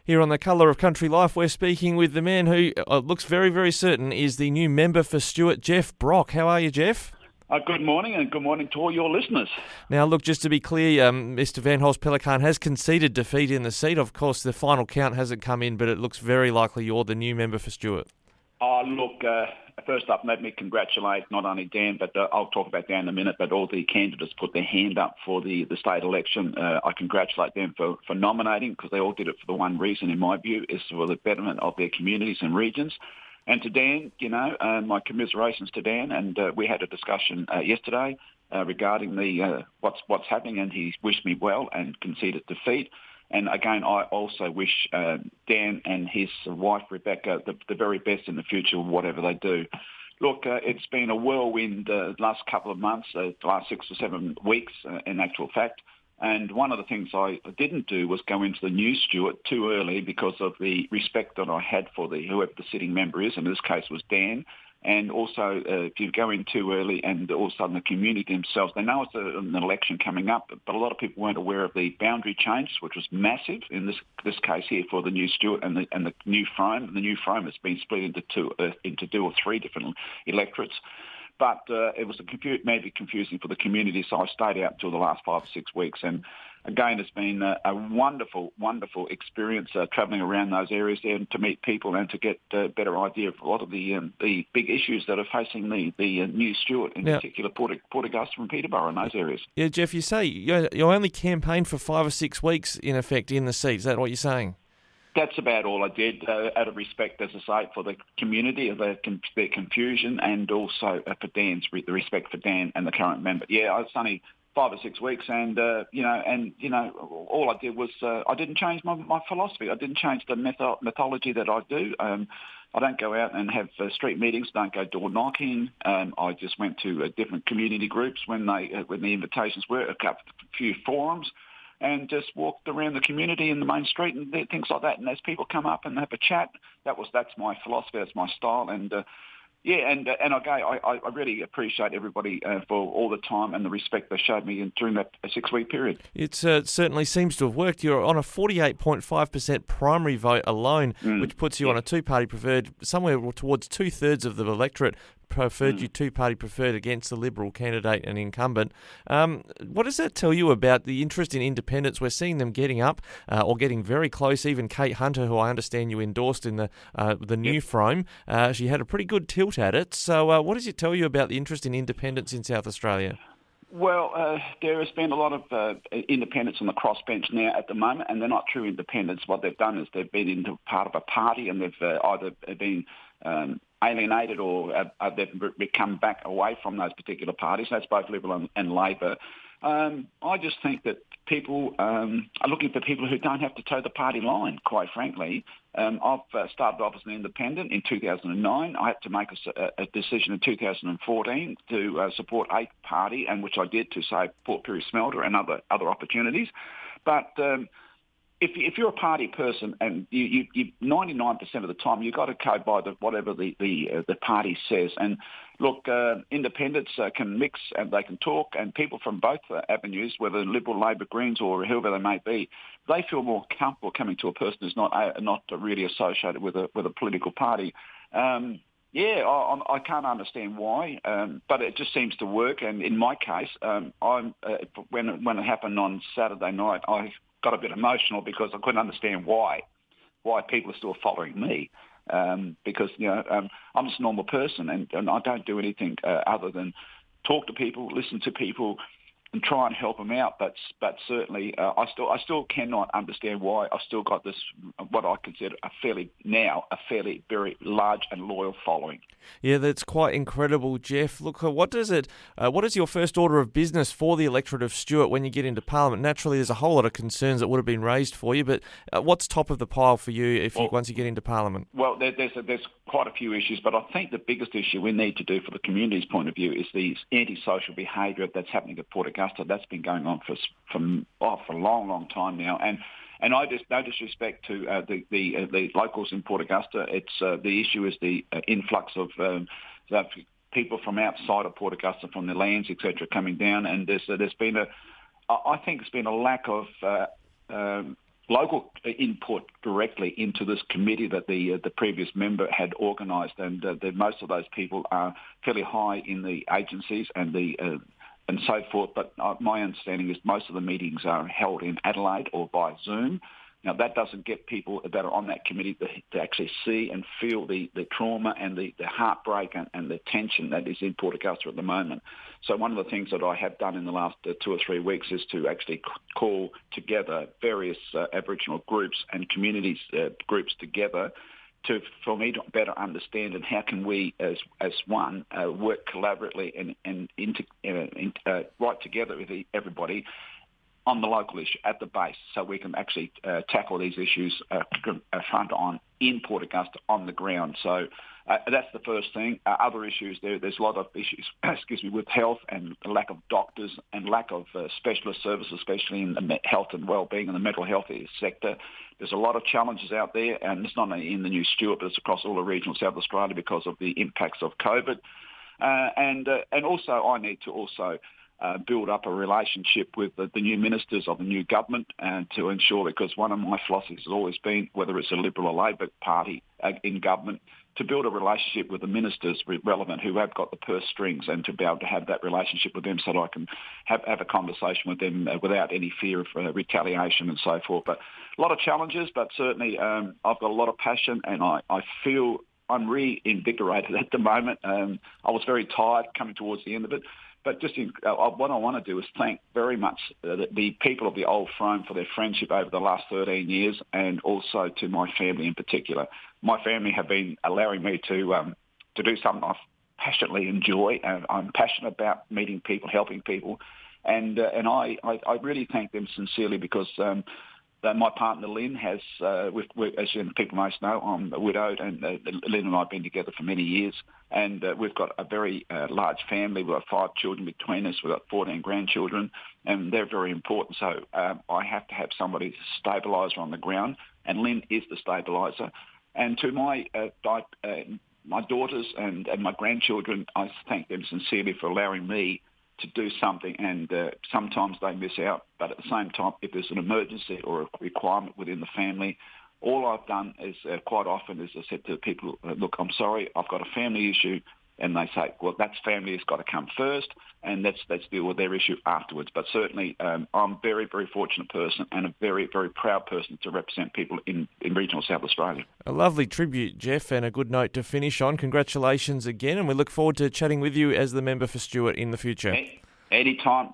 Here on The Colour of Country Life, we're speaking with the man who looks very, very certain is the new member for Stuart, Geoff Brock. How are you, Geoff? Good morning, and good morning to all your listeners. Now, look, just to be clear, Mr Van Holst Pellekaan has conceded defeat in the seat. Of course, the final count hasn't come in, but it looks very likely you're the new member for Stuart. First up, let me congratulate not only Dan, but I'll talk about Dan in a minute, but all the candidates put their hand up for the state election. I congratulate them for nominating, because they all did it for the one reason, in my view, is for the betterment of their communities and regions. And to Dan, my commiserations to Dan, and we had a discussion yesterday regarding the what's happening, and he wished me well and conceded defeat. And again, I also wish Dan and his wife, Rebecca, the very best in the future, whatever they do. Look, it's been a whirlwind last couple of months, the last 6 or 7 weeks, in actual fact. And one of the things I didn't do was go into the new Stuart too early, because of the respect that I had for whoever the sitting member is. In this case was Dan. And also, if you go in too early and all of a sudden the community themselves, they know it's an election coming up, but a lot of people weren't aware of the boundary changes, which was massive in this case here for the new Stuart and the new Frome. The new Frome has been split into two or three different electorates. But it was maybe confusing for the community, so I stayed out till the last 5 or 6 weeks. And again, it's been a wonderful, wonderful experience travelling around those areas there, and to meet people and to get a better idea of a lot of the big issues that are facing the new Stuart, in particular Port Augusta and Peterborough and those areas. Yeah, Geoff, you say you only campaigned for 5 or 6 weeks, in effect, in the seat. Is that what you're saying? That's about all I did, out of respect, as I say, for the community, their confusion, and also for Dan's the respect for Dan and the current member. Yeah, it's only 5 or 6 weeks, and all I did was I didn't change my philosophy. I didn't change the methodology that I do. I don't go out and have street meetings. Don't go door knocking. I just went to different community groups when the invitations were, a few forums, and just walked around the community in the main street and things like that. And as people come up and have a chat, that's my philosophy, that's my style. And I really appreciate everybody for all the time and the respect they showed me during that 6-week period. It certainly seems to have worked. You're on a 48.5% primary vote alone, which puts you on a two-party preferred, somewhere towards 2/3 of the electorate preferred you two-party preferred against the Liberal candidate and incumbent. What does that tell you about the interest in independents? We're seeing them getting up or getting very close. Even Kate Hunter, who I understand you endorsed in the new Frome, she had a pretty good tilt at it. So what does it tell you about the interest in independents in South Australia? Well, there has been a lot of independents on the crossbench now at the moment, and they're not true independents. What they've done is they've been into part of a party, and they've either been alienated or they've come back away from those particular parties. That's both Liberal and Labor. I just think that people are looking for people who don't have to toe the party line, quite frankly. I've started off as an independent in 2009. I had to make a decision in 2014 to support a party, and which I did, to save Port Pirie Smelter and other opportunities. But if you're a party person, and you 99% of the time you've got to go by whatever the party says. And look, independents can mix and they can talk, and people from both avenues, whether Liberal, Labor, Greens, or whoever they may be, they feel more comfortable coming to a person who's not really associated with a political party. I can't understand why, but it just seems to work. And in my case, when it happened on Saturday night, I got a bit emotional because I couldn't understand why people are still following me. Because I'm just a normal person, and I don't do anything other than talk to people, listen to people, and try and help them out. But certainly, I still cannot understand why I've still got this, what I consider a fairly very large and loyal following. Yeah, that's quite incredible, Geoff. Look, what is your first order of business for the electorate of Stuart when you get into Parliament? Naturally, there's a whole lot of concerns that would have been raised for you, but what's top of the pile for you once you get into Parliament? Well, there's quite a few issues, but I think the biggest issue we need to do for the community's point of view is the antisocial behaviour that's happening at Port Augusta. That's been going on for a long, long time now, and I just no disrespect to the locals in Port Augusta. It's the issue is the influx of people from outside of Port Augusta, from the lands, etc., coming down, and there's been I think there's been a lack of local input directly into this committee that the previous member had organised, and most of those people are fairly high in the agencies and so forth. But my understanding is most of the meetings are held in Adelaide or by Zoom. Now, that doesn't get people that are on that committee to actually see and feel the trauma and the heartbreak and the tension that is in Port Augusta at the moment. So one of the things that I have done in the last 2 or 3 weeks is to actually call together various Aboriginal groups and communities groups together for me to better understand and how can we as one work collaboratively and right together with everybody on the local issue at the base, so we can actually tackle these issues front on in Port Augusta on the ground. So that's the first thing. Other issues, there's a lot of issues, with health and the lack of doctors and lack of specialist services, especially in the health and well-being and the mental health sector. There's a lot of challenges out there, and it's not only in the new Stuart, but it's across all the regions of South Australia because of the impacts of COVID. And also, I need to also build up a relationship with the new ministers of the new government to ensure, because one of my philosophies has always been, whether it's a Liberal or Labor Party in government, to build a relationship with the ministers relevant who have got the purse strings, and to be able to have that relationship with them so that I can have a conversation with them without any fear of retaliation and so forth. But a lot of challenges, but certainly I've got a lot of passion, and I feel I'm reinvigorated at the moment. I was very tired coming towards the end of it. But just what I want to do is thank very much the people of the old Frome for their friendship over the last 13 years, and also to my family in particular. My family have been allowing me to do something I passionately enjoy, and I'm passionate about meeting people, helping people, and I really thank them sincerely, because my partner Lynn has, as people most know, I'm widowed, and Lynn and I have been together for many years, and we've got a very large family. We've got 5 children between us. We've got 14 grandchildren, and they're very important. So I have to have somebody to stabiliser on the ground, and Lynn is the stabiliser. And to my daughters and my grandchildren, I thank them sincerely for allowing me to do something, and sometimes they miss out, but at the same time, if there's an emergency or a requirement within the family, all I've done is quite often is I said to people, look, I'm sorry, I've got a family issue, and they say, well, that's family has got to come first, and let's deal with their issue afterwards. But certainly, I'm a very, very fortunate person, and a very, very proud person to represent people in regional South Australia. A lovely tribute, Geoff, and a good note to finish on. Congratulations again, and we look forward to chatting with you as the member for Stuart in the future. Anytime.